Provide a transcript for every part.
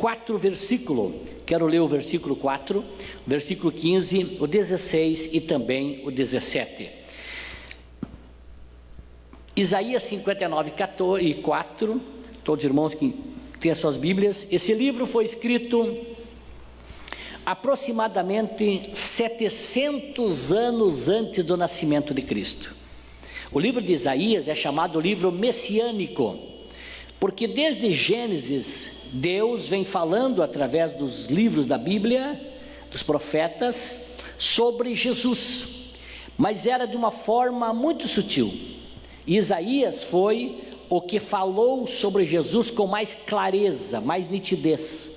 4 versículos. Quero ler o versículo 4, versículo 15, o 16 e também o 17. Isaías 59, 14 e 4, todos os irmãos que têm as suas Bíblias. Esse livro foi escrito aproximadamente 700 anos antes do nascimento de Cristo. O livro de Isaías é chamado livro messiânico, porque desde Gênesis, Deus vem falando através dos livros da Bíblia, dos profetas, sobre Jesus, mas era de uma forma muito sutil. Isaías foi o que falou sobre Jesus com mais clareza, mais nitidez,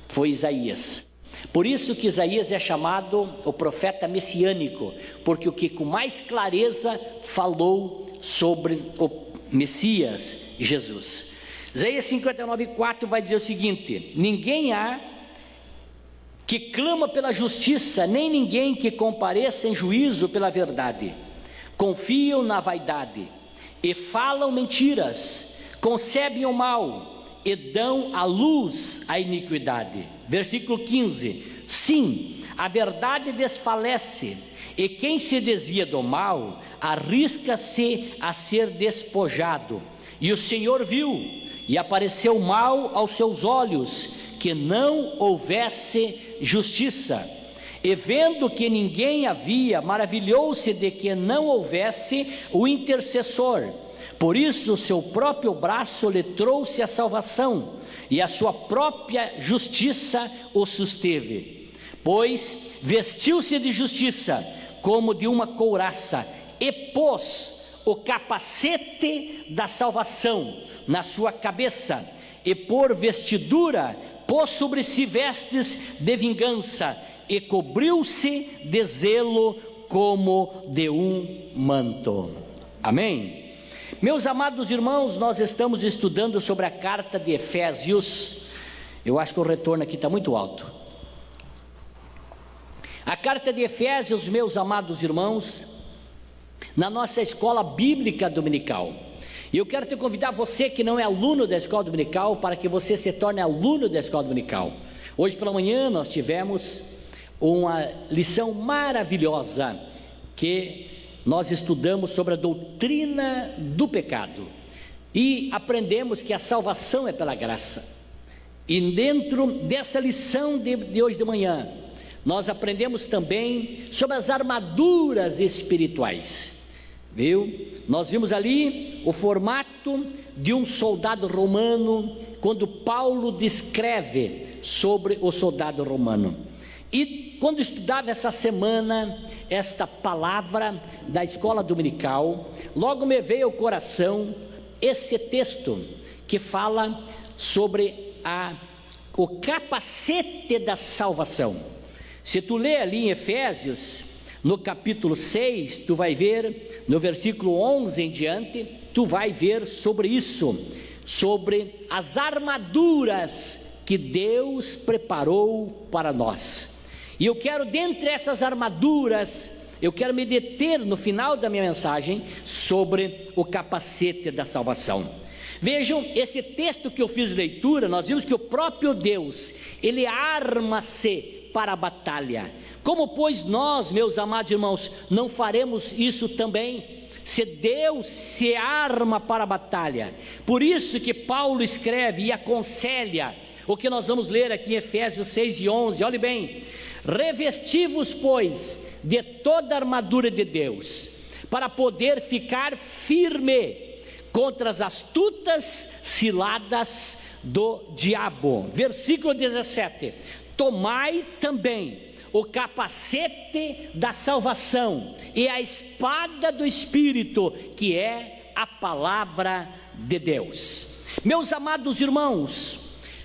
foi Isaías. Por isso que Isaías é chamado o profeta messiânico, porque o que com mais clareza falou sobre o Messias, Jesus. Isaías 59:4 vai dizer o seguinte: ninguém há que clama pela justiça, nem ninguém que compareça em juízo pela verdade. Confiam na vaidade e falam mentiras, concebem o mal e dão à luz a iniquidade. Versículo 15: sim, a verdade desfalece, e quem se desvia do mal arrisca-se a ser despojado. E o Senhor viu, e apareceu mal aos seus olhos, que não houvesse justiça. E vendo que ninguém havia, maravilhou-se de que não houvesse o intercessor. Por isso o seu próprio braço lhe trouxe a salvação, e a sua própria justiça o susteve. Pois vestiu-se de justiça como de uma couraça, e pôs o capacete da salvação na sua cabeça, e por vestidura pôs sobre si vestes de vingança, e cobriu-se de zelo como de um manto. Amém? Meus amados irmãos, nós estamos estudando sobre a carta de Efésios. Eu acho que o retorno aqui está muito alto. A carta de Efésios, meus amados irmãos, na nossa escola bíblica dominical. E eu quero te convidar, você que não é aluno da escola dominical, para que você se torne aluno da escola dominical. Hoje pela manhã nós tivemos uma lição maravilhosa, que nós estudamos sobre a doutrina do pecado, e aprendemos que a salvação é pela graça. E dentro dessa lição de hoje de manhã, nós aprendemos também sobre as armaduras espirituais, viu? Nós vimos ali o formato de um soldado romano, quando Paulo descreve sobre o soldado romano. E quando estudava essa semana esta palavra da escola dominical, logo me veio ao coração esse texto que fala sobre o capacete da salvação. Se tu ler ali em Efésios, no capítulo 6, tu vai ver, no versículo 11 em diante, tu vai ver sobre isso, sobre as armaduras que Deus preparou para nós. E eu quero, dentre essas armaduras, eu quero me deter no final da minha mensagem sobre o capacete da salvação. Vejam, esse texto que eu fiz leitura, nós vimos que o próprio Deus, Ele arma-se para a batalha. Como, pois, nós, meus amados irmãos, não faremos isso também? Se Deus se arma para a batalha. Por isso que Paulo escreve e aconselha o que nós vamos ler aqui em Efésios 6 e 11, olhe bem: revesti-vos, pois, de toda a armadura de Deus, para poder ficar firme contra as astutas ciladas do diabo. Versículo 17: tomai também o capacete da salvação e a espada do Espírito, que é a palavra de Deus. Meus amados irmãos,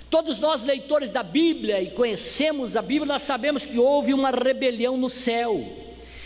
todos nós leitores da Bíblia e conhecemos a Bíblia, nós sabemos que houve uma rebelião no céu.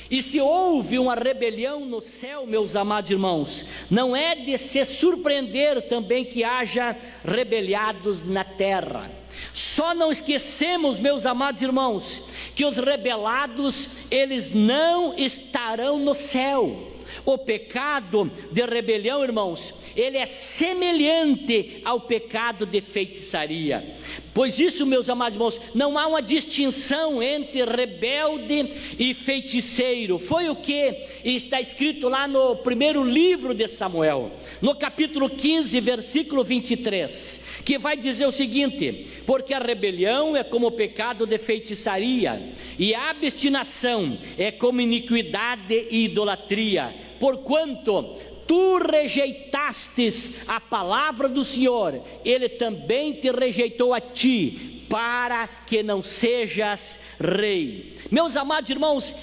E se houve uma rebelião no céu, meus amados irmãos, não é de se surpreender também que haja rebeliados na terra. Só não esquecemos, meus amados irmãos, que os rebelados, eles não estarão no céu. O pecado de rebelião, irmãos, ele é semelhante ao pecado de feitiçaria. Pois isso, meus amados irmãos, não há uma distinção entre rebelde e feiticeiro. Foi o que está escrito lá no primeiro livro de Samuel, no capítulo 15, versículo 23, que vai dizer o seguinte: porque a rebelião é como o pecado de feitiçaria, e a obstinação é como iniquidade e idolatria. Porquanto tu rejeitastes a palavra do Senhor, Ele também te rejeitou a ti, para que não sejas rei. Meus amados irmãos,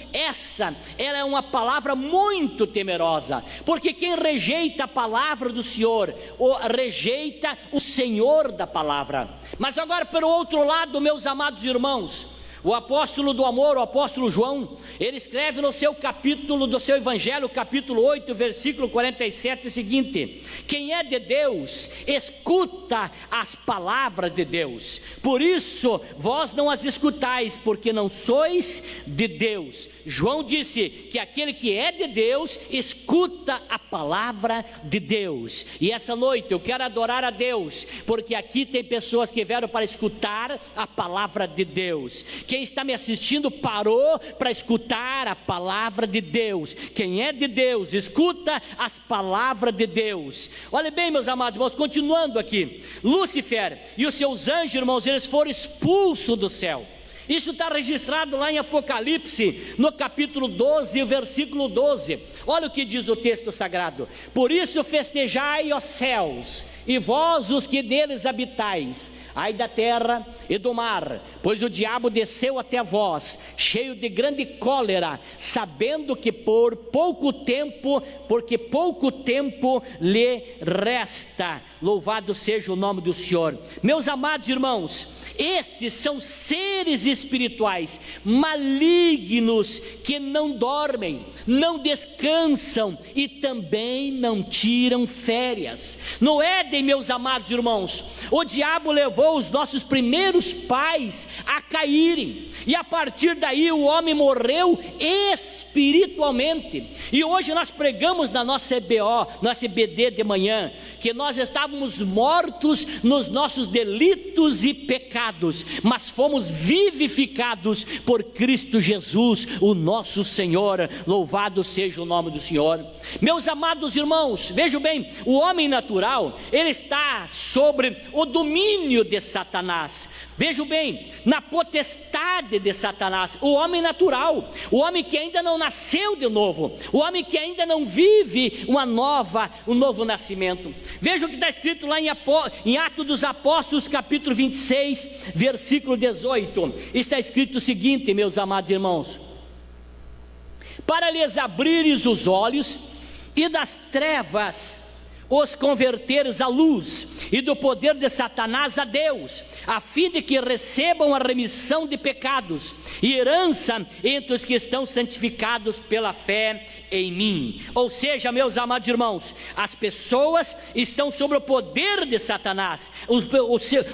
ela é uma palavra muito temerosa, porque quem rejeita a palavra do Senhor, rejeita o Senhor da palavra. Mas agora, pelo outro lado, meus amados irmãos, o apóstolo do amor, o apóstolo João, ele escreve no seu capítulo do seu evangelho, capítulo 8, versículo 47, o seguinte: quem é de Deus, escuta as palavras de Deus, por isso vós não as escutais, porque não sois de Deus. João disse que aquele que é de Deus, escuta a palavra de Deus. E essa noite eu quero adorar a Deus, porque aqui tem pessoas que vieram para escutar a palavra de Deus. Quem está me assistindo parou para escutar a palavra de Deus. Quem é de Deus, escuta as palavras de Deus. Olha bem, meus amados irmãos, continuando aqui, Lúcifer e os seus anjos, irmãos, eles foram expulsos do céu. Isso está registrado lá em Apocalipse, no capítulo 12, versículo 12. Olha o que diz o texto sagrado: por isso festejai, ó céus, e vós os que neles habitais, ai da terra e do mar, pois o diabo desceu até vós, cheio de grande cólera, sabendo que porque pouco tempo lhe resta. Louvado seja o nome do Senhor. Meus amados irmãos, esses são seres espirituais malignos que não dormem, não descansam e também não tiram férias. No Éden, meus amados irmãos, o diabo levou os nossos primeiros pais a caírem, e a partir daí o homem morreu espiritualmente. E hoje nós pregamos na nossa EBO, nossa EBD de manhã, que nós estávamos mortos nos nossos delitos e pecados, mas fomos vivificados por Cristo Jesus, o nosso Senhor. Louvado seja o nome do Senhor. Meus amados irmãos, vejam bem, o homem natural, ele está sobre o domínio de Satanás. Vejam bem, na potestade de Satanás, o homem natural, o homem que ainda não nasceu de novo, o homem que ainda não vive um novo nascimento. Vejam o que está escrito lá em Atos dos Apóstolos, capítulo 26, versículo 18. Está escrito o seguinte, meus amados irmãos: para lhes abrires os olhos e das trevas os converteres à luz, e do poder de Satanás a Deus, a fim de que recebam a remissão de pecados e herança entre os que estão santificados pela fé em mim. Ou seja, meus amados irmãos, as pessoas estão sob o poder de Satanás,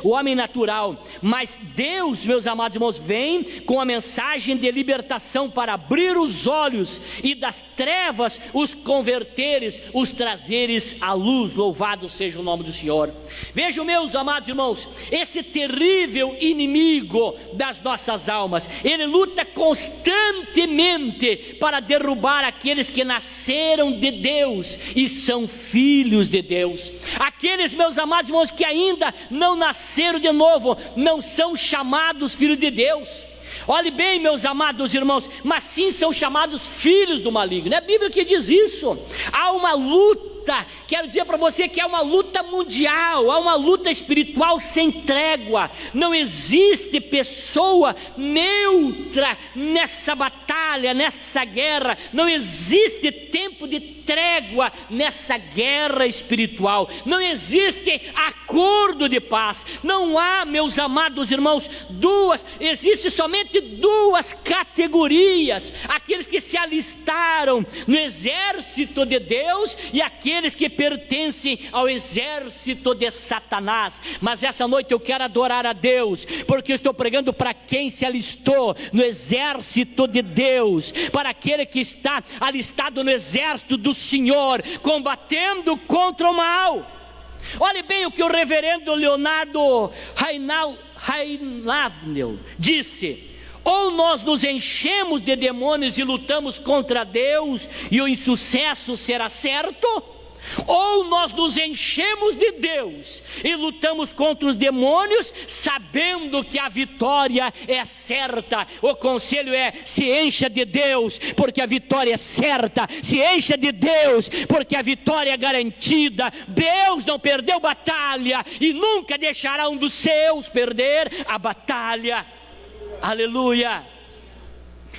o homem natural, mas Deus, meus amados irmãos, vem com a mensagem de libertação para abrir os olhos e das trevas os converteres, os trazeres à luz. Louvado seja o nome do Senhor. Vejam, meus amados irmãos, esse terrível inimigo das nossas almas, ele luta constantemente para derrubar aqueles que nasceram de Deus e são filhos de Deus. Aqueles, meus amados irmãos, que ainda não nasceram de novo, não são chamados filhos de Deus. Olhe bem, meus amados irmãos, mas sim são chamados filhos do maligno. É a Bíblia que diz isso. Há uma luta, quero dizer para você que há uma luta mundial, há uma luta espiritual sem trégua. Não existe pessoa neutra nessa batalha, nessa guerra. Não existe tempo de trégua nessa guerra espiritual. Não existe acordo de paz. Não há, meus amados irmãos, existe somente duas categorias: aqueles que se alistaram no exército de Deus e aqueles que pertencem ao exército de Satanás. Mas essa noite eu quero adorar a Deus, porque eu estou pregando para quem se alistou no exército de Deus. Deus, para aquele que está alistado no exército do Senhor, combatendo contra o mal. Olhe bem o que o reverendo Leonardo Rainavnel disse: ou nós nos enchemos de demônios e lutamos contra Deus e o insucesso será certo, ou nós nos enchemos de Deus e lutamos contra os demônios, sabendo que a vitória é certa. O conselho é: se encha de Deus, porque a vitória é certa. Se encha de Deus, porque a vitória é garantida. Deus não perdeu batalha e nunca deixará um dos seus perder a batalha. Aleluia.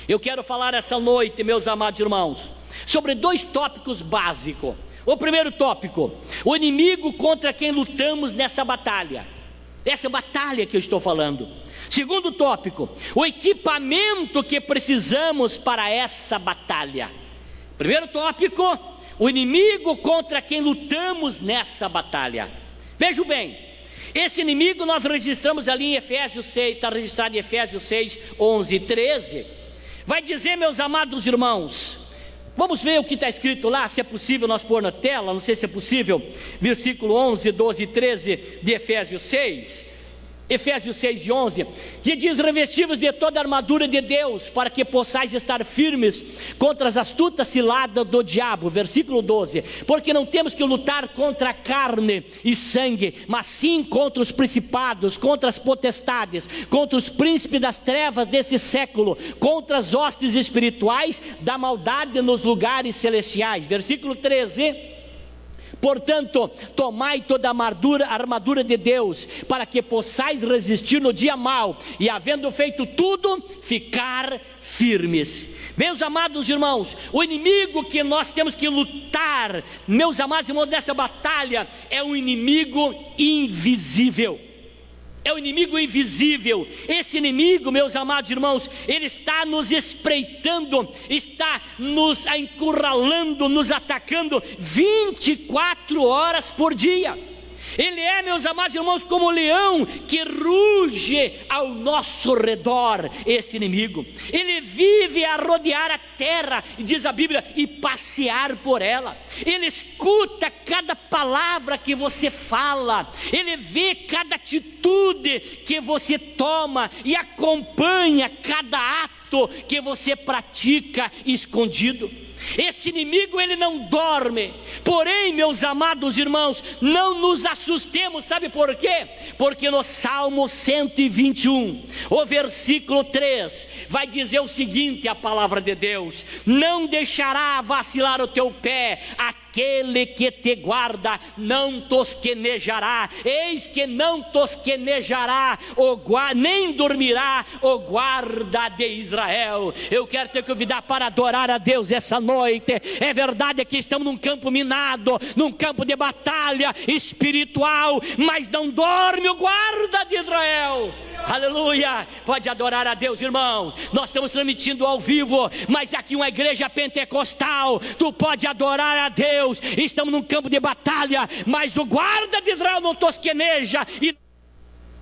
Eu quero falar essa noite, meus amados irmãos, sobre 2 tópicos básicos. O primeiro tópico: o inimigo contra quem lutamos nessa batalha. Essa batalha que eu estou falando. Segundo tópico: o equipamento que precisamos para essa batalha. Primeiro tópico: o inimigo contra quem lutamos nessa batalha. Veja bem, esse inimigo nós registramos ali em Efésios 6, está registrado em Efésios 6, 11 e 13. Vai dizer, meus amados irmãos, vamos ver o que está escrito lá, se é possível nós pôr na tela, não sei se é possível, versículo 11, 12 e 13 de Efésios 6, Efésios 6 e 11, que diz: revestivos de toda a armadura de Deus, para que possais estar firmes contra as astutas ciladas do diabo. Versículo 12: porque não temos que lutar contra carne e sangue, mas sim contra os principados, contra as potestades, contra os príncipes das trevas desse século, contra as hostes espirituais da maldade nos lugares celestiais. Versículo 13: portanto, tomai toda a armadura de Deus, para que possais resistir no dia mau, e havendo feito tudo, ficar firmes. Meus amados irmãos, o inimigo que nós temos que lutar, meus amados irmãos, nessa batalha, é um inimigo invisível. É o inimigo invisível. Esse inimigo, meus amados irmãos, ele está nos espreitando, está nos encurralando, nos atacando 24 horas por dia. Ele é, meus amados irmãos, como um leão que ruge ao nosso redor. Esse inimigo, ele vive a rodear a terra, diz a Bíblia, e passear por ela. Ele escuta cada palavra que você fala, ele vê cada atitude que você toma e acompanha cada ato que você pratica escondido. Esse inimigo, ele não dorme. Porém, meus amados irmãos, não nos assustemos. Sabe por quê? Porque no Salmo 121, o versículo 3, vai dizer o seguinte: a palavra de Deus: não deixará vacilar o teu pé, aquele que te guarda não tosquenejará. Eis que não tosquenejará, nem dormirá o guarda de Israel. Eu quero te convidar para adorar a Deus essa noite. É verdade que estamos num campo minado, num campo de batalha espiritual, mas não dorme o guarda de Israel. Aleluia. Pode adorar a Deus, irmão. Nós estamos transmitindo ao vivo, mas aqui uma igreja pentecostal. Tu pode adorar a Deus. Estamos num campo de batalha, mas o guarda de Israel não tosqueneja, e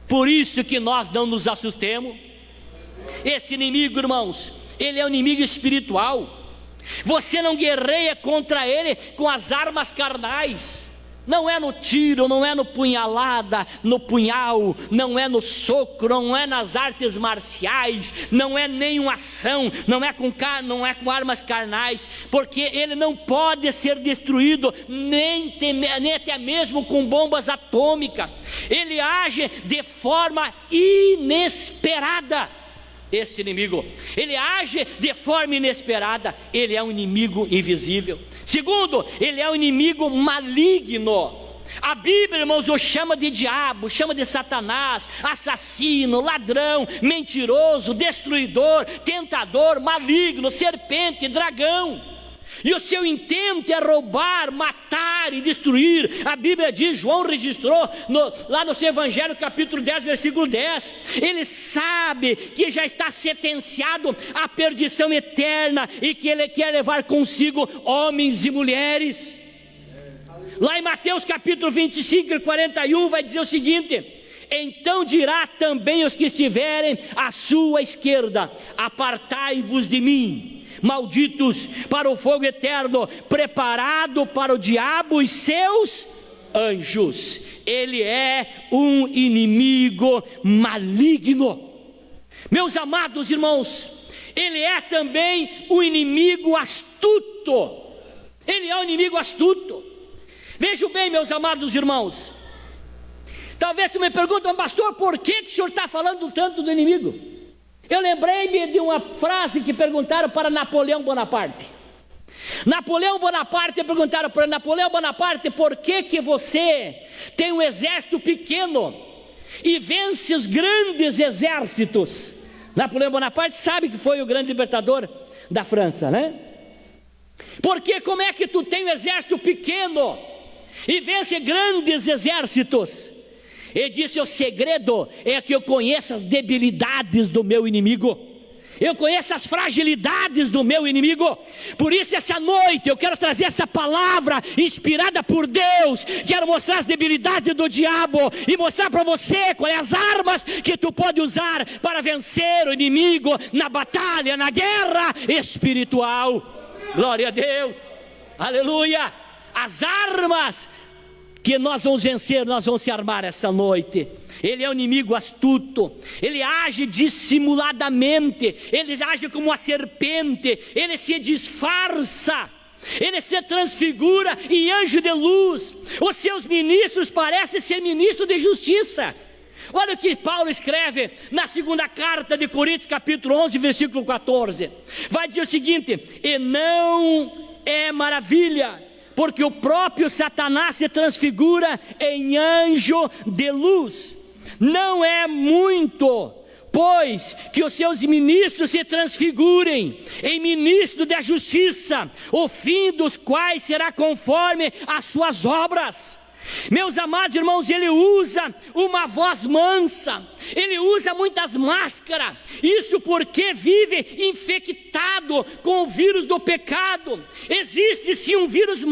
por isso que nós não nos assustemos. Esse inimigo, irmãos, ele é um inimigo espiritual. Você não guerreia contra ele com as armas carnais. Não é no tiro, não é no punhalada, no punhal, não é no soco, não é nas artes marciais, não é nenhuma ação, não é com armas carnais, porque ele não pode ser destruído, nem até mesmo com bombas atômicas. Ele age de forma inesperada. Esse inimigo, ele age de forma inesperada. Ele é um inimigo invisível. Segundo, ele é um inimigo maligno. A Bíblia, irmãos, o chama de diabo, chama de Satanás, assassino, ladrão, mentiroso, destruidor, tentador, maligno, serpente, dragão. E o seu intento é roubar, matar e destruir. A Bíblia diz, João registrou lá no seu Evangelho, capítulo 10, versículo 10. Ele sabe que já está sentenciado à perdição eterna e que ele quer levar consigo homens e mulheres. Lá em Mateus capítulo 25 e 41 vai dizer o seguinte: Então dirá também os que estiverem à sua esquerda: apartai-vos de mim, malditos, para o fogo eterno, preparado para o diabo e seus anjos. Ele é um inimigo maligno. Meus amados irmãos, ele é também um inimigo astuto. Ele é um inimigo astuto. Vejam bem, meus amados irmãos, talvez tu me pergunte: pastor, por que o senhor está falando tanto do inimigo? Eu lembrei-me de uma frase que perguntaram para Napoleão Bonaparte. Napoleão Bonaparte, perguntaram para Napoleão Bonaparte: por que você tem um exército pequeno e vence os grandes exércitos? Napoleão Bonaparte sabe que foi o grande libertador da França, né? Porque como é que tu tem um exército pequeno e vence grandes exércitos? Ele disse: o segredo é que eu conheço as debilidades do meu inimigo. Eu conheço as fragilidades do meu inimigo. Por isso essa noite eu quero trazer essa palavra inspirada por Deus. Quero mostrar as debilidades do diabo e mostrar para você quais as armas que tu pode usar para vencer o inimigo na batalha, na guerra espiritual. Glória a Deus, aleluia. As armas que nós vamos vencer, nós vamos se armar essa noite. Ele é um inimigo astuto, ele age dissimuladamente, ele age como uma serpente, ele se disfarça, ele se transfigura em anjo de luz. Os seus ministros parecem ser ministros de justiça. Olha o que Paulo escreve na segunda carta de Coríntios, capítulo 11, versículo 14. Vai dizer o seguinte: e não é maravilha, porque o próprio Satanás se transfigura em anjo de luz. Não é muito, pois, que os seus ministros se transfigurem em ministros da justiça, o fim dos quais será conforme as suas obras. Meus amados irmãos, ele usa uma voz mansa, ele usa muitas máscaras, isso porque vive infectado com o vírus do pecado. Existe sim um vírus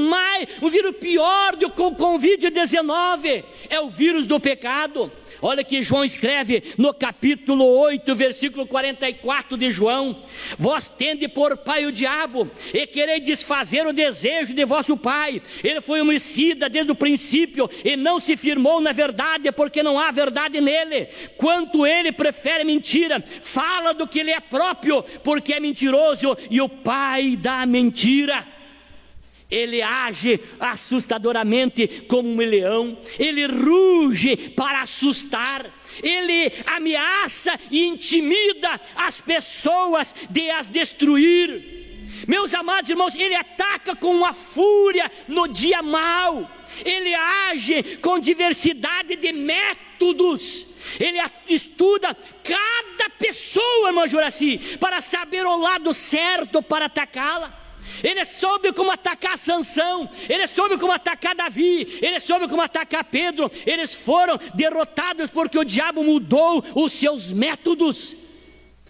pior do que o Covid-19, é o vírus do pecado. Olha que João escreve no capítulo 8, versículo 44 de João: vós tende por pai o diabo, e quereis desfazer o desejo de vosso pai. Ele foi homicida desde o princípio, e não se firmou na verdade, porque não há verdade nele. Quanto ele prefere mentira, fala do que ele é próprio, porque é mentiroso e o pai da mentira. Ele age assustadoramente como um leão, ele ruge para assustar, ele ameaça e intimida as pessoas de as destruir. Meus amados irmãos, ele ataca com uma fúria no dia mau, ele age com diversidade de métodos, ele estuda cada pessoa, irmão Juraci, para saber o lado certo para atacá-la. Ele soube como atacar Sansão, ele soube como atacar Davi, ele soube como atacar Pedro. Eles foram derrotados porque o diabo mudou os seus métodos.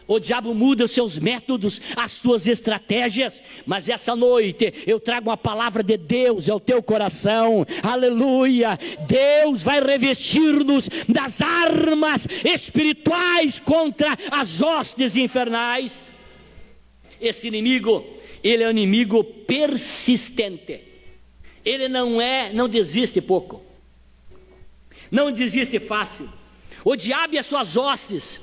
O diabo muda os seus métodos, as suas estratégias. Mas essa noite eu trago uma palavra de Deus ao teu coração, aleluia. Deus vai revestir-nos das armas espirituais contra as hostes infernais. Esse inimigo, ele é um inimigo persistente. Ele não desiste pouco, não desiste fácil. O diabo e as suas hostes,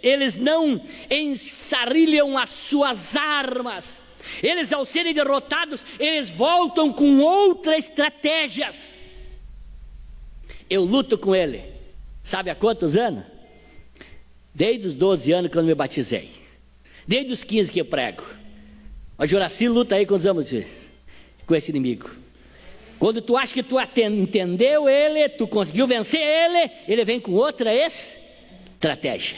eles não ensarrilham as suas armas. Eles, ao serem derrotados, eles voltam com outras estratégias. Eu luto com ele, sabe há quantos anos? Desde os 12 anos que eu me batizei, desde os 15 que eu prego. A Juraci luta aí quantos anos com esse inimigo. Quando tu acha que tu entendeu ele, tu conseguiu vencer ele, ele vem com outra estratégia.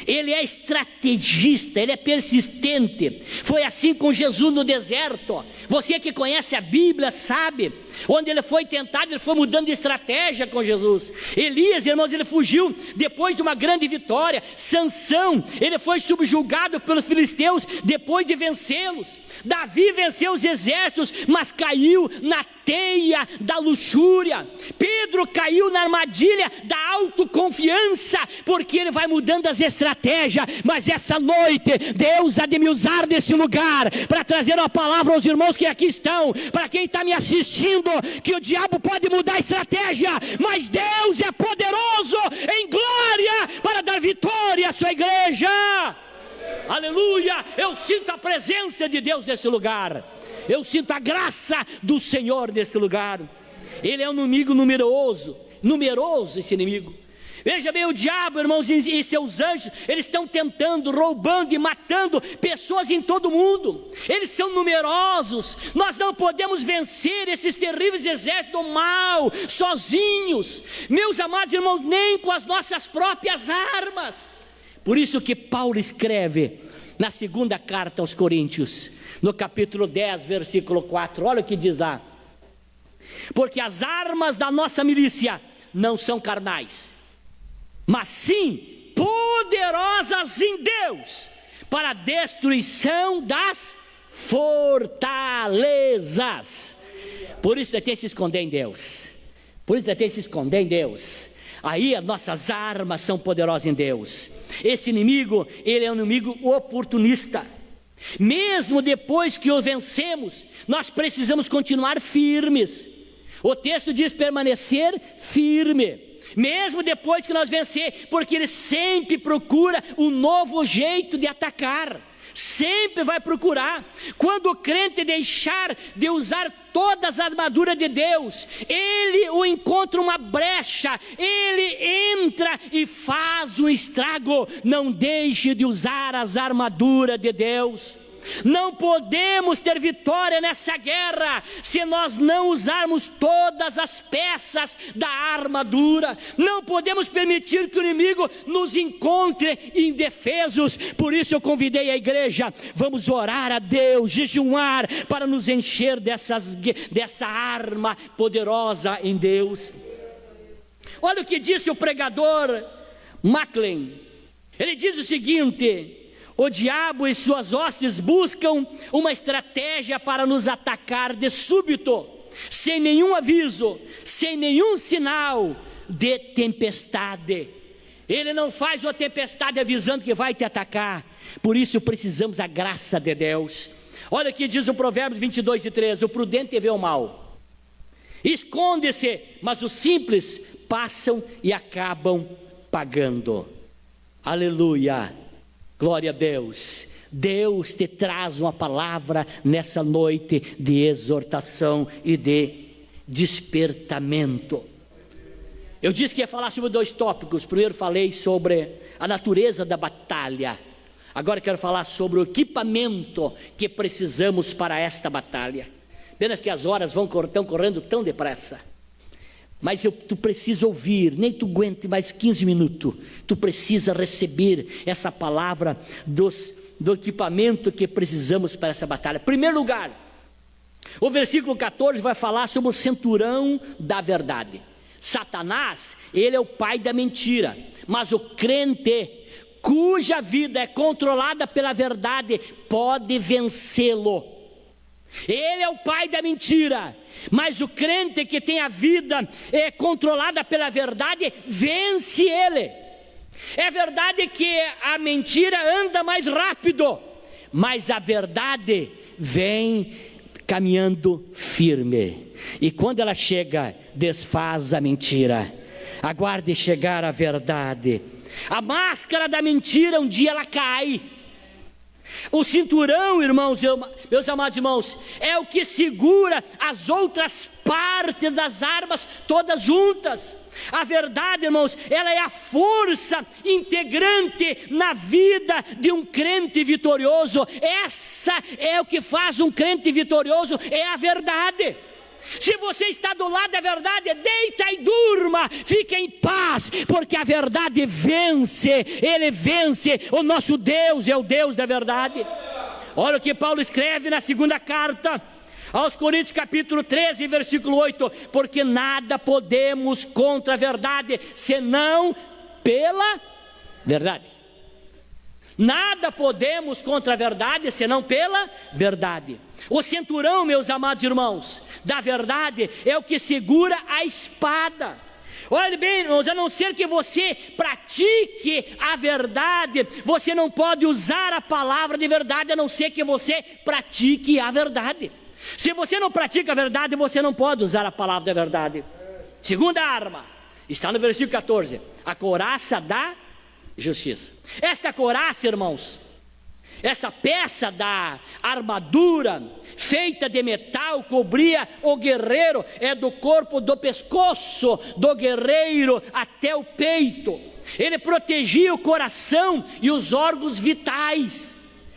Ele é estrategista, ele é persistente. Foi assim com Jesus no deserto. Você que conhece a Bíblia sabe, onde ele foi tentado, ele foi mudando de estratégia com Jesus. Elias, irmãos, ele fugiu depois de uma grande vitória. Sansão, ele foi subjugado pelos filisteus depois de vencê-los. Davi venceu os exércitos, mas caiu na teia da luxúria. Pedro caiu na armadilha da autoconfiança, porque ele vai mudando as estratégias. Mas essa noite Deus há de me usar nesse lugar para trazer uma palavra aos irmãos que aqui estão, para quem está me assistindo, que o diabo pode mudar a estratégia, mas Deus é poderoso em glória para dar vitória à sua igreja. Aleluia! Eu sinto a presença de Deus nesse lugar, eu sinto a graça do Senhor nesse lugar. Ele é um inimigo numeroso esse inimigo. Veja bem, o diabo, irmãos, e seus anjos, eles estão tentando, roubando e matando pessoas em todo o mundo. Eles são numerosos. Nós não podemos vencer esses terríveis exércitos do mal sozinhos, meus amados irmãos, nem com as nossas próprias armas. Por isso que Paulo escreve na segunda carta aos Coríntios, no capítulo 10, versículo 4, olha o que diz lá: porque as armas da nossa milícia não são carnais, mas sim poderosas em Deus para a destruição das fortalezas. Por isso tem que se esconder em Deus. Aí as nossas armas são poderosas em Deus. Esse inimigo, ele é um inimigo oportunista. Mesmo depois que o vencemos, nós precisamos continuar firmes. O texto diz permanecer firme, mesmo depois que nós vencer, porque ele sempre procura um novo jeito de atacar, sempre vai procurar. Quando o crente deixar de usar todas as armaduras de Deus, ele o encontra uma brecha, ele entra e faz um estrago. Não deixe de usar as armaduras de Deus. Não podemos ter vitória nessa guerra se nós não usarmos todas as peças da armadura. Não podemos permitir que o inimigo nos encontre indefesos. Por isso eu convidei a igreja, vamos orar a Deus, jejuar para nos encher dessa arma poderosa em Deus. Olha o que disse o pregador Macklin. Ele diz o seguinte: o diabo e suas hostes buscam uma estratégia para nos atacar de súbito, sem nenhum aviso, sem nenhum sinal de tempestade. Ele não faz uma tempestade avisando que vai te atacar. Por isso precisamos da graça de Deus. Olha o que diz o Provérbios 22:13: o prudente vê o mal, esconde-se, mas os simples passam e acabam pagando. Aleluia! Glória a Deus. Deus te traz uma palavra nessa noite de exortação e de despertamento. Eu disse que ia falar sobre 2 tópicos. Primeiro falei sobre a natureza da batalha. Agora quero falar sobre o equipamento que precisamos para esta batalha. Apenas que as horas estão correndo tão depressa. Mas tu precisa ouvir, nem tu aguente mais 15 minutos, tu precisa receber essa palavra do equipamento que precisamos para essa batalha. Em primeiro lugar, o versículo 14 vai falar sobre o cinturão da verdade. Satanás, ele é o pai da mentira, mas o crente, cuja vida é controlada pela verdade, pode vencê-lo. Ele é o pai da mentira, mas o crente que tem a vida controlada pela verdade, vence ele. É verdade que a mentira anda mais rápido, mas a verdade vem caminhando firme. E quando ela chega, desfaz a mentira. Aguarde chegar a verdade. A máscara da mentira, um dia ela cai. O cinturão, irmãos, meus amados irmãos, é o que segura as outras partes das armas todas juntas. A verdade, irmãos, ela é a força integrante na vida de um crente vitorioso. Essa é o que faz um crente vitorioso, é a verdade. Se você está do lado da verdade, deita e durma, fique em paz, porque a verdade vence, Ele vence. O nosso Deus é o Deus da verdade. Olha o que Paulo escreve na segunda carta aos Coríntios, capítulo 13, versículo 8: porque nada podemos contra a verdade, senão pela verdade. Nada podemos contra a verdade, senão pela verdade. O cinturão, meus amados irmãos, da verdade é o que segura a espada. Olha bem, irmãos, a não ser que você pratique a verdade, você não pode usar a palavra de verdade, a não ser que você pratique a verdade. Se você não pratica a verdade, você não pode usar a palavra da verdade. Segunda arma, está no versículo 14, a couraça da justiça. Esta couraça, irmãos, essa peça da armadura feita de metal cobria o guerreiro, do corpo do pescoço do guerreiro até o peito. Ele protegia o coração e os órgãos vitais.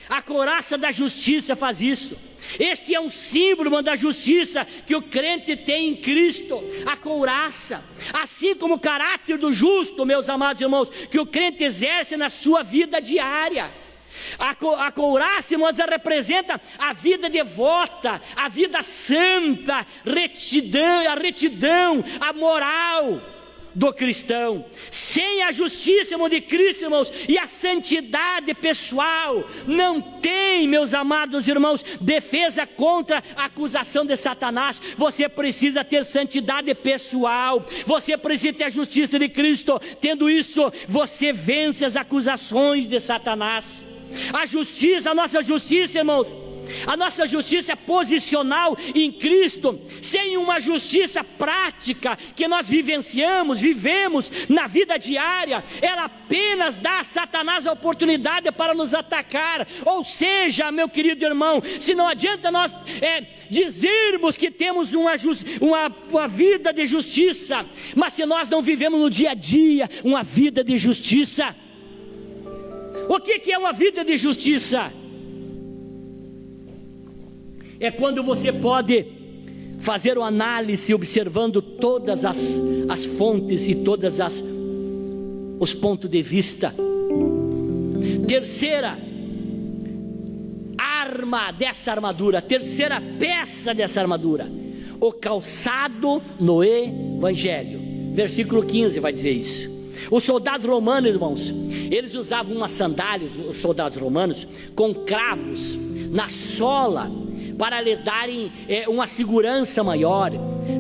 A couraça da justiça faz isso. Este é um símbolo da justiça que o crente tem em Cristo, a couraça. Assim como o caráter do justo, meus amados irmãos, que o crente exerce na sua vida diária. A couraça, irmãos, representa a vida devota, a vida santa, a retidão, a moral do cristão. Sem a justiça, irmão, de Cristo, irmãos, e a santidade pessoal, não tem, meus amados irmãos, defesa contra a acusação de Satanás. Você precisa ter santidade pessoal, você precisa ter a justiça de Cristo. Tendo isso, você vence as acusações de Satanás. A justiça, a nossa justiça, irmãos, a nossa justiça é posicional em Cristo. Sem uma justiça prática que nós vivemos na vida diária, ela apenas dá a Satanás a oportunidade para nos atacar. Ou seja, meu querido irmão, se não adianta nós dizermos que temos uma vida de justiça, mas se nós não vivemos no dia a dia uma vida de justiça. O que é uma vida de justiça? É quando você pode fazer uma análise observando todas as fontes e todos os pontos de vista. Terceira arma dessa armadura, terceira peça dessa armadura, o calçado no Evangelho. Versículo 15 vai dizer isso. Os soldados romanos, irmãos, eles usavam umas sandálias, os soldados romanos, com cravos na sola, para lhes darem uma segurança maior,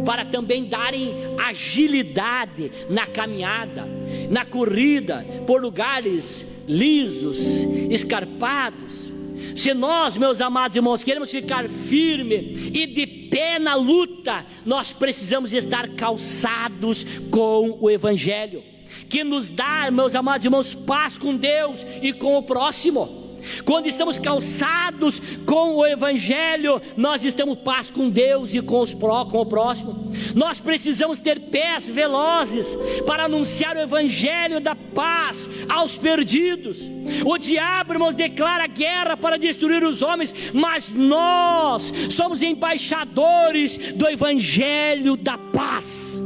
para também darem agilidade na caminhada, na corrida, por lugares lisos, escarpados. Se nós, meus amados irmãos, queremos ficar firme e de pé na luta, nós precisamos estar calçados com o Evangelho, que nos dá, meus amados irmãos, paz com Deus e com o próximo. Quando estamos calçados com o Evangelho, nós estamos em paz com Deus e com o próximo. Nós precisamos ter pés velozes para anunciar o Evangelho da paz aos perdidos. O diabo, irmãos, declara guerra para destruir os homens, mas nós somos embaixadores do Evangelho da paz.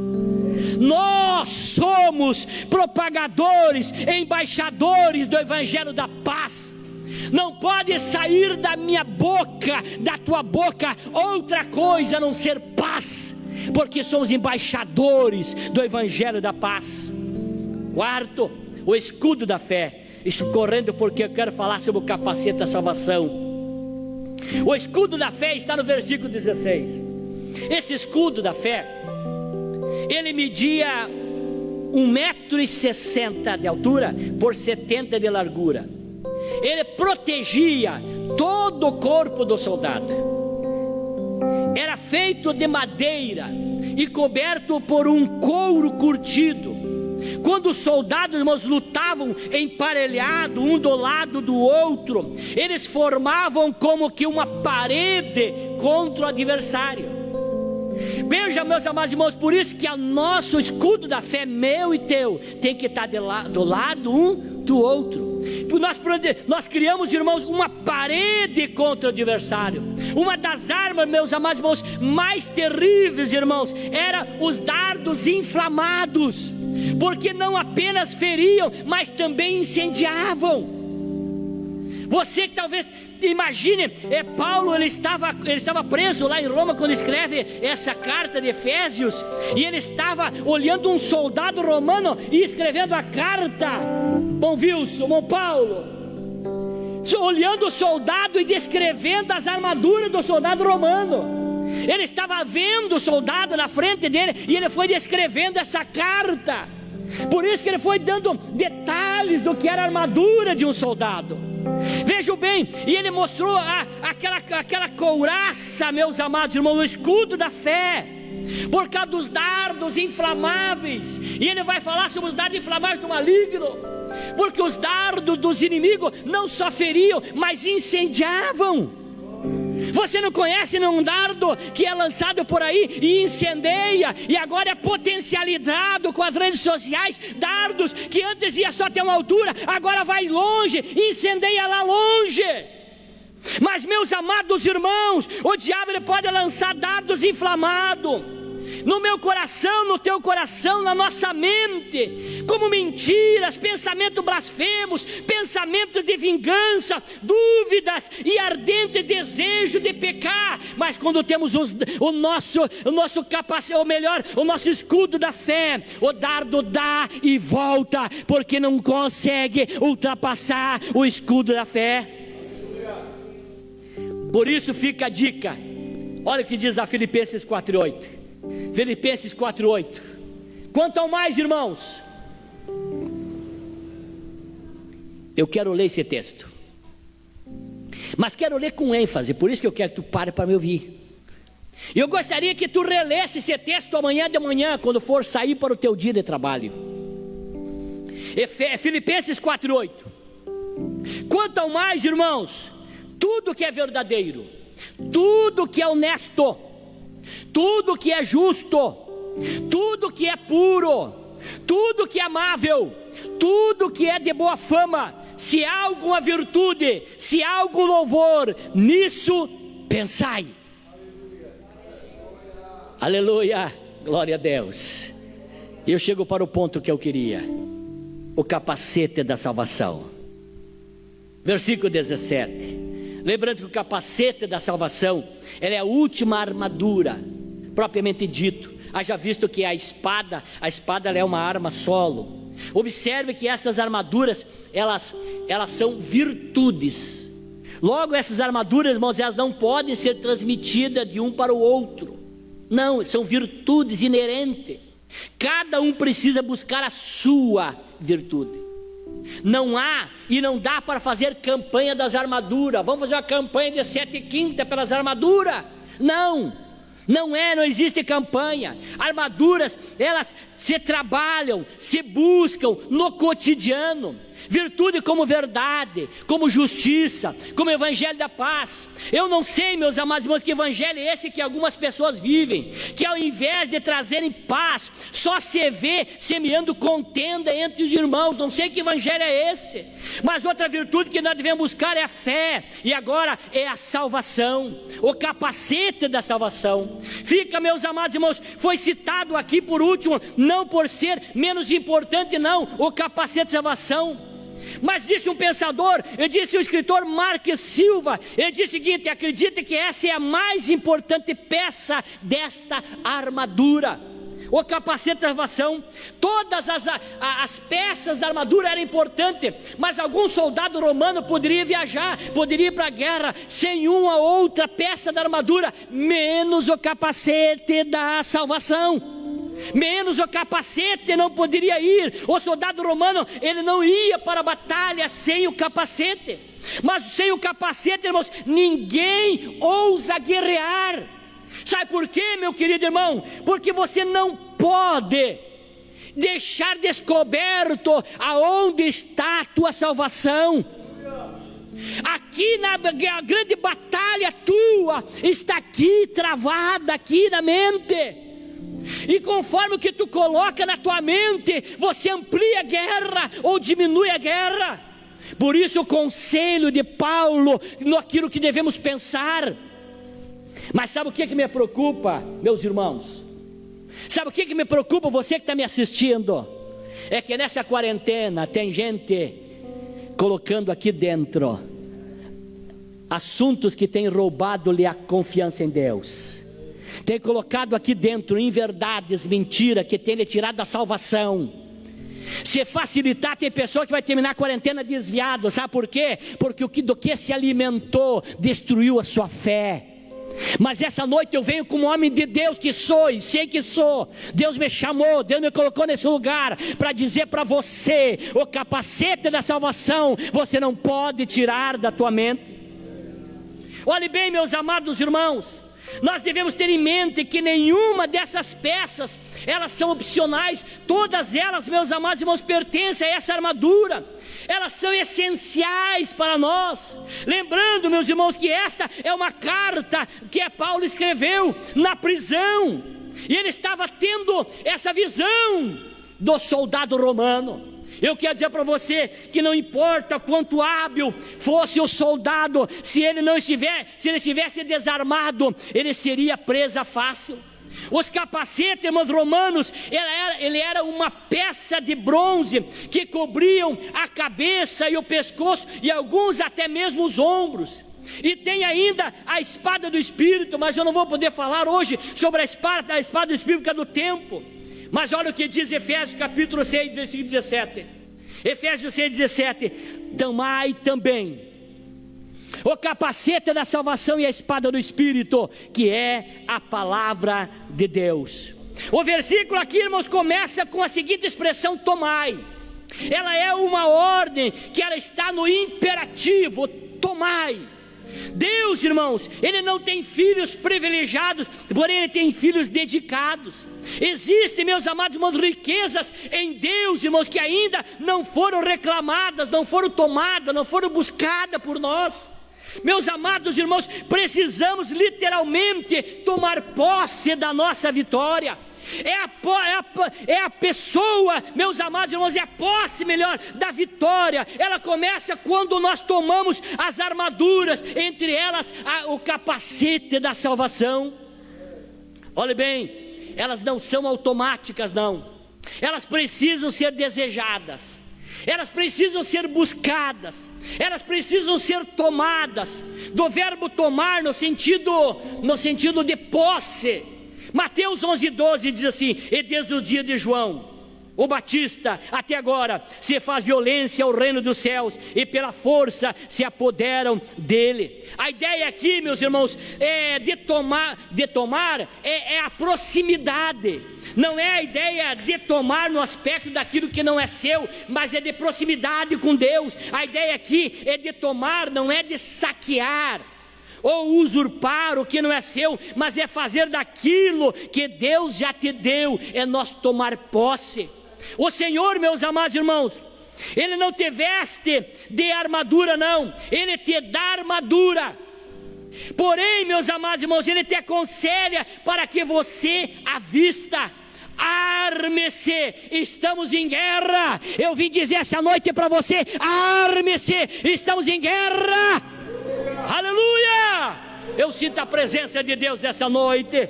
Nós somos propagadores, embaixadores do Evangelho da paz. Não pode sair da minha boca, da tua boca, outra coisa a não ser paz, porque somos embaixadores do Evangelho da paz. Quarto, o escudo da fé. Isso correndo porque eu quero falar sobre o capacete da salvação. O escudo da fé está no versículo 16. Esse escudo da fé, ele media 1,60 m de altura por 70 de largura. Ele protegia todo o corpo do soldado. Era feito de madeira e coberto por um couro curtido. Quando os soldados, irmãos, lutavam emparelhado um do lado do outro, eles formavam como que uma parede contra o adversário. Veja, meus amados irmãos, por isso que o nosso escudo da fé, meu e teu, tem que estar do lado um do outro. Nós criamos, irmãos, uma parede contra o adversário. Uma das armas, meus amados irmãos, mais terríveis, irmãos, era os dardos inflamados, porque não apenas feriam, mas também incendiavam. Você que talvez imagine, Paulo ele estava preso lá em Roma quando escreve essa carta de Efésios, e ele estava olhando um soldado romano e escrevendo a carta. Bom Wilson, bom Paulo, olhando o soldado e descrevendo as armaduras do soldado romano. Ele estava vendo o soldado na frente dele e ele foi descrevendo essa carta. Por isso que ele foi dando detalhes do que era a armadura de um soldado. Vejam bem, e ele mostrou aquela couraça, meus amados irmãos, o escudo da fé, por causa dos dardos inflamáveis. E ele vai falar sobre os dardos inflamáveis do maligno, porque os dardos dos inimigos não só feriam, mas incendiavam. Você não conhece nenhum dardo que é lançado por aí e incendeia, e agora é potencializado com as redes sociais? Dardos que antes ia só até uma altura, agora vai longe, incendeia lá longe. Mas, meus amados irmãos, o diabo ele pode lançar dardos inflamados no meu coração, no teu coração, na nossa mente, como mentiras, pensamentos blasfemos, pensamentos de vingança, dúvidas e ardente desejo de pecar. Mas quando temos o nosso capacete, ou melhor, o nosso escudo da fé, o dardo dá e volta, porque não consegue ultrapassar o escudo da fé. Por isso fica a dica. Olha o que diz a Filipenses 4:8. Filipenses 4:8. Quanto ao mais, irmãos, eu quero ler esse texto, mas quero ler com ênfase. Por isso que eu quero que tu pare para me ouvir. Eu gostaria que tu relesse esse texto amanhã de manhã, quando for sair para o teu dia de trabalho. Filipenses 4:8. Quanto ao mais, irmãos, tudo que é verdadeiro, tudo que é honesto, tudo que é justo, tudo que é puro, tudo que é amável, tudo que é de boa fama, se há alguma virtude, se há algum louvor, nisso pensai. Aleluia, glória a Deus. Eu chego para o ponto que eu queria: o capacete da salvação. Versículo 17. Lembrando que o capacete da salvação, ela é a última armadura, propriamente dito. Haja visto que a espada ela é uma arma solo. Observe que essas armaduras, elas são virtudes. Logo, essas armaduras, irmãos, elas não podem ser transmitidas de um para o outro. Não, são virtudes inerentes. Cada um precisa buscar a sua virtude. Não há e não dá para fazer campanha das armaduras. Vamos fazer uma campanha de 7/5 pelas armaduras. Não existe campanha. Armaduras, elas se trabalham, se buscam no cotidiano. Virtude como verdade, como justiça, como evangelho da paz. Eu não sei, meus amados irmãos, que evangelho é esse que algumas pessoas vivem, que ao invés de trazerem paz, só se vê semeando contenda entre os irmãos. Não sei que evangelho é esse. Mas outra virtude que nós devemos buscar é a fé, e agora é a salvação, o capacete da salvação. Fica, meus amados irmãos, foi citado aqui por último, não por ser menos importante, não, o capacete da salvação. Mas disse um pensador, disse o escritor Marques Silva, ele disse o seguinte: acredite que essa é a mais importante peça desta armadura, o capacete da salvação. Todas as peças da armadura eram importantes, mas algum soldado romano poderia viajar, poderia ir para a guerra sem uma outra peça da armadura, menos o capacete da salvação. Menos o capacete não poderia ir. O soldado romano, ele não ia para a batalha sem o capacete. Mas sem o capacete, irmãos, ninguém ousa guerrear. Sabe por quê, meu querido irmão? Porque você não pode deixar descoberto aonde está a tua salvação. Aqui na grande batalha falha tua está aqui, travada aqui na mente. E conforme o que tu coloca na tua mente, você amplia a guerra ou diminui a guerra. Por isso o conselho de Paulo, naquilo que devemos pensar. Mas sabe o que me preocupa, meus irmãos? Sabe o que me preocupa, você que está me assistindo? É que nessa quarentena tem gente colocando aqui dentro assuntos que têm roubado-lhe a confiança em Deus. Tem colocado aqui dentro inverdades, mentira, que tem lhe tirado a salvação. Se facilitar, tem pessoa que vai terminar a quarentena desviado. Sabe por quê? Porque do que se alimentou destruiu a sua fé. Mas essa noite eu venho como homem de Deus que sou e sei que sou. Deus me chamou, Deus me colocou nesse lugar para dizer para você: o capacete da salvação você não pode tirar da tua mente. Olhe bem, meus amados irmãos, nós devemos ter em mente que nenhuma dessas peças, elas são opcionais. Todas elas, meus amados irmãos, pertencem a essa armadura. Elas são essenciais para nós. Lembrando, meus irmãos, que esta é uma carta que Paulo escreveu na prisão. E ele estava tendo essa visão do soldado romano. Eu quero dizer para você que não importa quanto hábil fosse o soldado, se ele estivesse desarmado, ele seria presa fácil. Os capacetes, irmãos romanos, ele era uma peça de bronze que cobriam a cabeça e o pescoço e alguns até mesmo os ombros. E tem ainda a espada do Espírito, mas eu não vou poder falar hoje sobre a espada do Espírito por causa do tempo. Mas olha o que diz Efésios capítulo 6, versículo 17. Efésios 6, 17. Tomai também o capacete da salvação e a espada do Espírito, que é a palavra de Deus. O versículo aqui, irmãos, começa com a seguinte expressão: tomai. Ela é uma ordem que ela está no imperativo, tomai. Deus, irmãos, Ele não tem filhos privilegiados, porém Ele tem filhos dedicados. Existem, meus amados irmãos, riquezas em Deus, irmãos, que ainda não foram reclamadas, não foram tomadas, não foram buscadas por nós. Meus amados irmãos, precisamos literalmente tomar posse da nossa vitória. É a pessoa, meus amados irmãos, é a posse melhor da vitória. Ela começa quando nós tomamos as armaduras, entre elas o capacete da salvação. Olhe bem, elas não são automáticas, não. Elas precisam ser desejadas, elas precisam ser buscadas, elas precisam ser tomadas. Do verbo tomar no sentido de posse. Mateus 11:12 diz assim: e desde o dia de João o Batista até agora se faz violência ao reino dos céus, e pela força se apoderam dele. A ideia aqui, meus irmãos, de tomar é a proximidade. Não é a ideia de tomar no aspecto daquilo que não é seu, mas é de proximidade com Deus. A ideia aqui é de tomar, não é de saquear ou usurpar o que não é seu, mas é fazer daquilo que Deus já te deu, é nós tomar posse. O Senhor, meus amados irmãos, Ele não te veste de armadura, não, Ele te dá armadura. Porém, meus amados irmãos, Ele te aconselha para que você avista. Arme-se, estamos em guerra. Eu vim dizer essa noite para você: arme-se, estamos em guerra. Aleluia! Eu sinto a presença de Deus essa noite.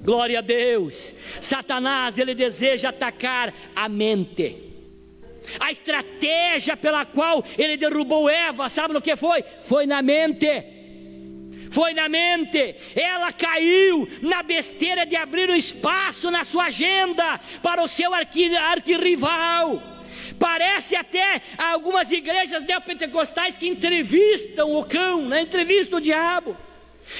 Glória a Deus. Satanás, ele deseja atacar a mente. A estratégia pela qual ele derrubou Eva, sabe no que foi? Foi na mente. Foi na mente. Ela caiu na besteira de abrir um espaço na sua agenda para o seu arquirrival. Parece até algumas igrejas neopentecostais que entrevistam o cão, né? Entrevistam o diabo.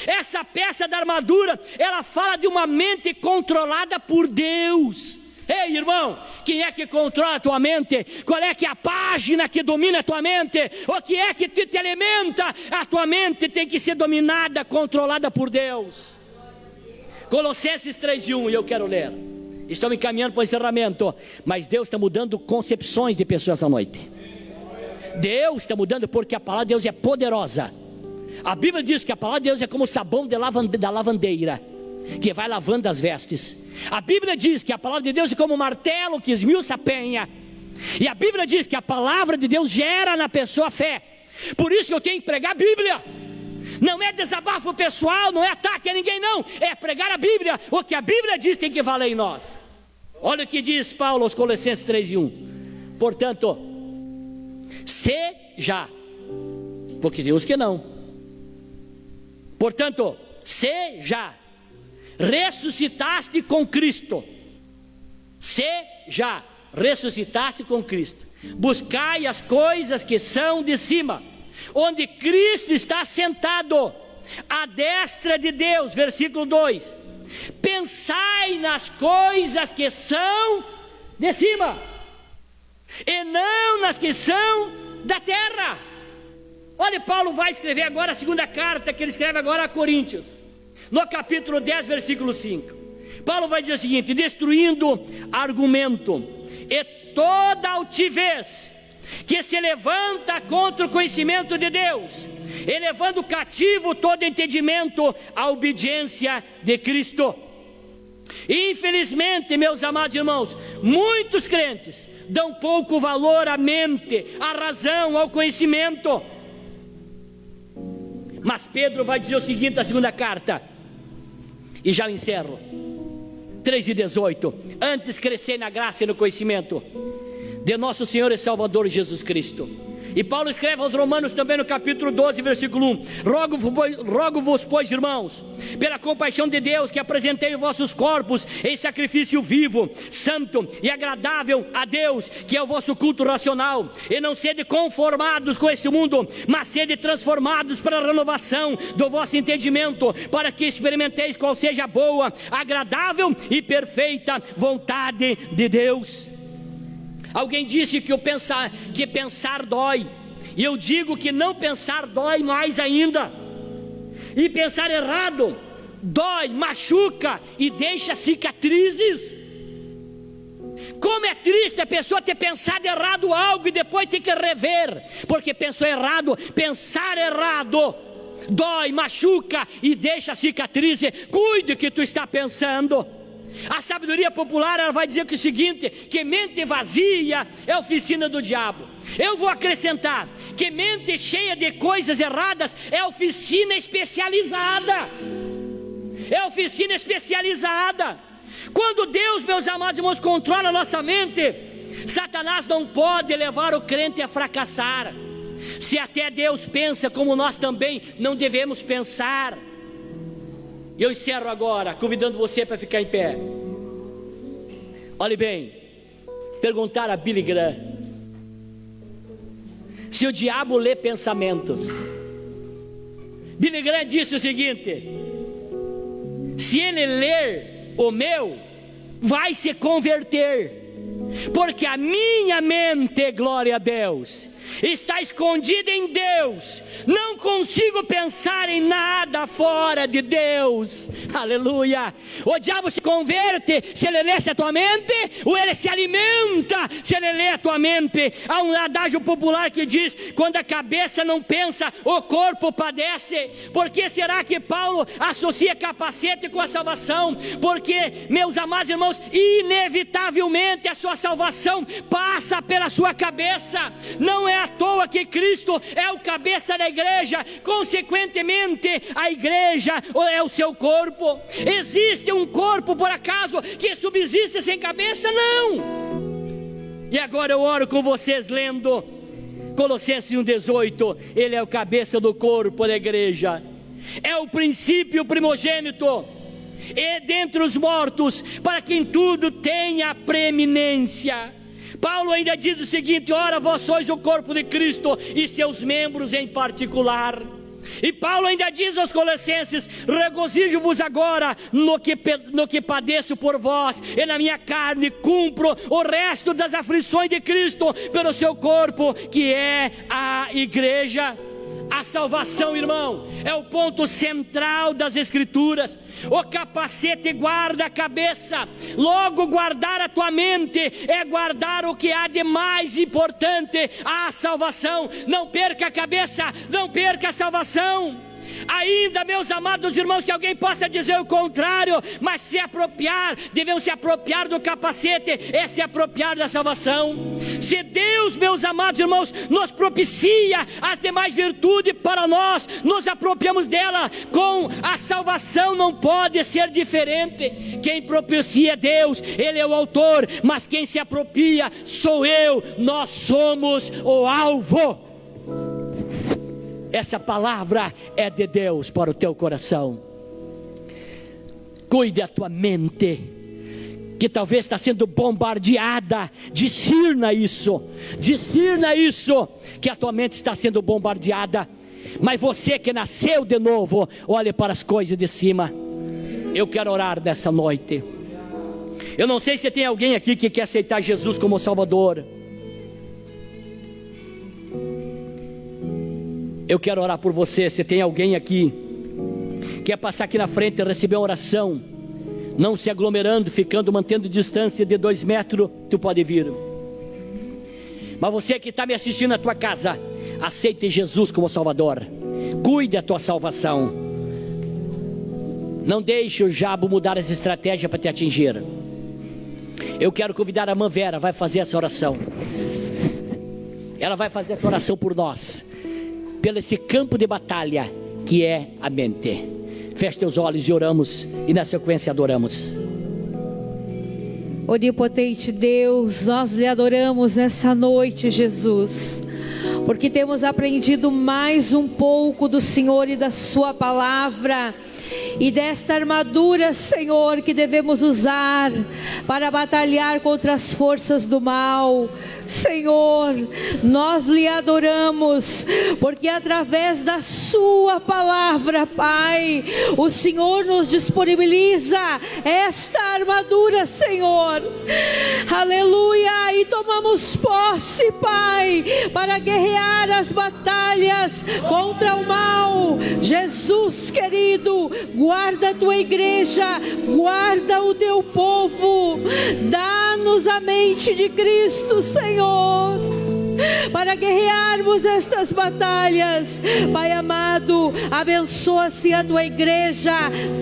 Essa peça da armadura, ela fala de uma mente controlada por Deus. Ei, irmão, quem é que controla a tua mente? Qual é que é a página que domina a tua mente? O que é que te alimenta? A tua mente tem que ser dominada, controlada por Deus. Colossenses 3:1, e eu quero ler. Estou me encaminhando para o encerramento, mas Deus está mudando concepções de pessoas essa noite. Deus está mudando, porque a palavra de Deus é poderosa. A Bíblia diz que a palavra de Deus é como o sabão da lavandeira, que vai lavando as vestes. A Bíblia diz que a palavra de Deus é como um martelo que esmiuça a penha. E a Bíblia diz que a palavra de Deus gera na pessoa fé. Por isso que eu tenho que pregar a Bíblia. Não é desabafo pessoal, não é ataque a ninguém, não. É pregar a Bíblia. O que a Bíblia diz tem que valer em nós. Olha o que diz Paulo aos Colossenses 3:1. Portanto, seja, porque Deus que não. Portanto, seja, ressuscitaste com Cristo. Seja, ressuscitaste com Cristo. Buscai as coisas que são de cima, onde Cristo está sentado à destra de Deus. Versículo 2: pensai nas coisas que são de cima, e não nas que são da terra. Olha, Paulo vai escrever agora a segunda carta que ele escreve agora a Coríntios, no capítulo 10, versículo 5. Paulo vai dizer o seguinte: destruindo argumento e toda altivez que se levanta contra o conhecimento de Deus, elevando cativo todo entendimento à obediência de Cristo. Infelizmente, meus amados irmãos, muitos crentes dão pouco valor à mente, à razão, ao conhecimento. Mas Pedro vai dizer o seguinte na segunda carta, e já encerro, 3:18: antes crescer na graça e no conhecimento de nosso Senhor e Salvador Jesus Cristo. E Paulo escreve aos Romanos também no capítulo 12, versículo 1: rogo-vos, pois, irmãos, pela compaixão de Deus, que apresentei os vossos corpos em sacrifício vivo, santo e agradável a Deus, que é o vosso culto racional. E não sede conformados com este mundo, mas sede transformados para a renovação do vosso entendimento, para que experimenteis qual seja a boa, agradável e perfeita vontade de Deus. Alguém disse que pensar dói, e eu digo que não pensar dói mais ainda. E pensar errado dói, machuca e deixa cicatrizes. Como é triste a pessoa ter pensado errado algo e depois ter que rever, porque pensou errado. Pensar errado dói, machuca e deixa cicatrizes. Cuide o que tu está pensando. A sabedoria popular, ela vai dizer que o seguinte: que mente vazia é oficina do diabo. Eu vou acrescentar que mente cheia de coisas erradas é oficina especializada. É oficina especializada. Quando Deus, meus amados irmãos, controla a nossa mente, Satanás não pode levar o crente a fracassar. Se até Deus pensa como nós também não devemos pensar. Eu encerro agora convidando você para ficar em pé. Olhe bem, perguntar a Billy Graham se o diabo lê pensamentos. Billy Graham disse o seguinte: se ele ler o meu, vai se converter, porque a minha mente, glória a Deus, está escondida em Deus. Não consigo pensar em nada fora de Deus. Aleluia. O diabo se converte se ele lê a tua mente, ou ele se alimenta se ele lê a tua mente. Há um adágio popular que diz: quando a cabeça não pensa, o corpo padece. Por que será que Paulo associa capacete com a salvação? Porque, meus amados irmãos, inevitavelmente a sua salvação passa pela sua cabeça. Não é à toa que Cristo é o cabeça da igreja, consequentemente a igreja é o seu corpo. Existe um corpo por acaso que subsiste sem cabeça? Não. E agora eu oro com vocês lendo Colossenses 1:18. Ele é o cabeça do corpo da igreja, é o princípio primogênito e dentre os mortos, para que em tudo tenha preeminência. Paulo ainda diz o seguinte: ora, vós sois o corpo de Cristo e seus membros em particular. E Paulo ainda diz aos Colossenses: regozijo-vos agora no que padeço por vós, e na minha carne cumpro o resto das aflições de Cristo pelo seu corpo, que é a igreja. A salvação, irmão, é o ponto central das Escrituras. O capacete guarda a cabeça. Logo, guardar a tua mente é guardar o que há de mais importante, a salvação. Não perca a cabeça, não perca a salvação. Ainda, meus amados irmãos, que alguém possa dizer o contrário, mas se apropriar, devemos se apropriar do capacete, é se apropriar da salvação. Se Deus, meus amados irmãos, nos propicia as demais virtudes para nós, nos apropriamos dela. Com a salvação não pode ser diferente. Quem propicia é Deus, Ele é o autor, mas quem se apropria sou eu, nós somos o alvo. Essa palavra é de Deus para o teu coração. Cuide a tua mente, que talvez está sendo bombardeada. Discirna isso, que a tua mente está sendo bombardeada. Mas você que nasceu de novo, olhe para as coisas de cima. Eu quero orar nessa noite. Eu não sei se tem alguém aqui que quer aceitar Jesus como Salvador. Eu quero orar por você. Se tem alguém aqui que quer passar aqui na frente e receber uma oração, não se aglomerando, mantendo distância de 2 metros, tu pode vir. Mas você que está me assistindo na tua casa, aceite Jesus como Salvador. Cuide da tua salvação. Não deixe o diabo mudar essa estratégia para te atingir. Eu quero convidar a irmã Vera, vai fazer essa oração. Ela vai fazer essa oração por nós, pelo esse campo de batalha que é a mente. Feche teus olhos e oramos, e na sequência adoramos. Onipotente Deus, nós lhe adoramos nessa noite, Jesus, porque temos aprendido mais um pouco do Senhor e da sua palavra, e desta armadura, Senhor, que devemos usar para batalhar contra as forças do mal. Senhor, nós lhe adoramos, porque através da sua palavra, Pai, o Senhor nos disponibiliza esta armadura, Senhor. Aleluia, e tomamos posse, Pai, para guerrear as batalhas contra o mal. Jesus querido, guarda a tua igreja, guarda o teu povo, dá-nos a mente de Cristo, Senhor, para guerrearmos estas batalhas. Pai amado, abençoa-se a tua igreja,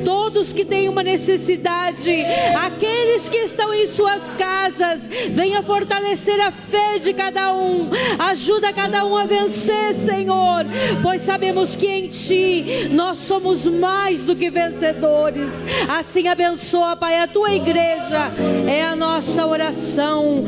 todos que têm uma necessidade, aqueles que estão em suas casas, venha fortalecer a fé de cada um, ajuda cada um a vencer, Senhor, pois sabemos que em Ti nós somos mais do que vencedores. Assim abençoa, Pai, a tua igreja, é a nossa oração.